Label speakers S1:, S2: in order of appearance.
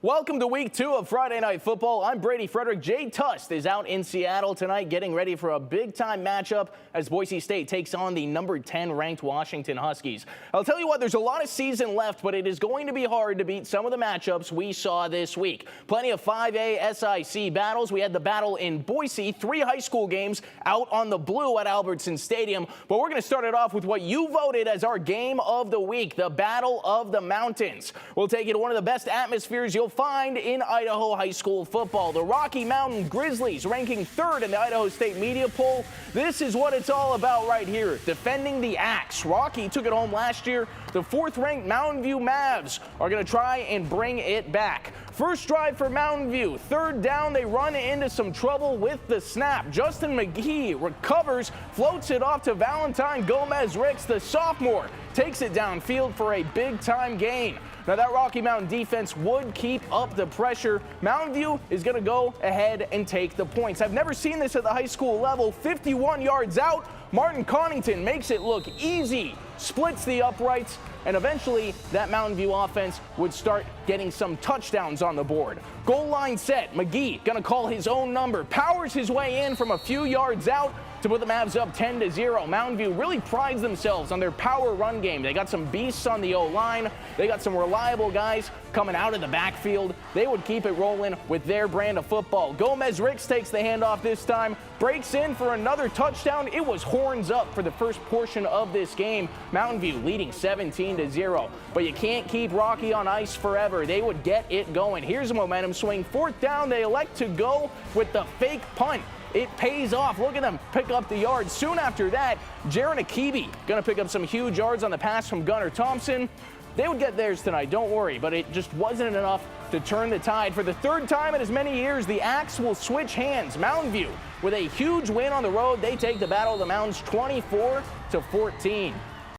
S1: Welcome to week 2 of Friday Night Football. I'm Brady Frederick. Jay Tust is out in Seattle tonight getting ready for a big-time matchup as Boise State takes on the number 10 ranked Washington Huskies. I'll tell you what, there's a lot of season left, but it is going to be hard to beat some of the matchups we saw this week. Plenty of 5A SIC battles. We had the battle in Boise, 3 high school games out on the blue at Albertson Stadium. But we're going to start it off with what you voted as our game of the week, the Battle of the Mountains. We'll take you to one of the best atmospheres you'll find in Idaho high school football. The Rocky Mountain Grizzlies ranking 3rd in the Idaho State media poll. This is what it's all about right here, defending the Axe. Rocky took it home last year. The 4th-ranked Mountain View Mavs are going to try and bring it back. First drive for Mountain View. 3rd down, they run into some trouble with the snap. Justin McGee recovers, floats it off to Valentine Gomez-Ricks, the sophomore. Takes it downfield for a big-time gain. Now, that Rocky Mountain defense would keep up the pressure. Mountain View is going to go ahead and take the points. I've never seen this at the high school level. 51 yards out, Martin Connington makes it look easy, splits the uprights, and eventually that Mountain View offense would start getting some touchdowns on the board. Goal line set, McGee going to call his own number, powers his way in from a few yards out to put the Mavs up 10-0. Mountain View really prides themselves on their power run game. They got some beasts on the O-line. They got some reliable guys coming out of the backfield. They would keep it rolling with their brand of football. Gomez-Ricks takes the handoff this time, breaks in for another touchdown. It was horns up for the first portion of this game. Mountain View leading 17-0. But you can't keep Rocky on ice forever. They would get it going. Here's a momentum swing. 4th down, they elect to go with the fake punt. It pays off. Look at them pick up the yards. Soon after that, Jaron Akibi going to pick up some huge yards on the pass from Gunnar Thompson. They would get theirs tonight, don't worry, but it just wasn't enough to turn the tide. For the 3rd time in as many years, the Axe will switch hands. Mountain View with a huge win on the road. They take the Battle of the Mountains 24-14.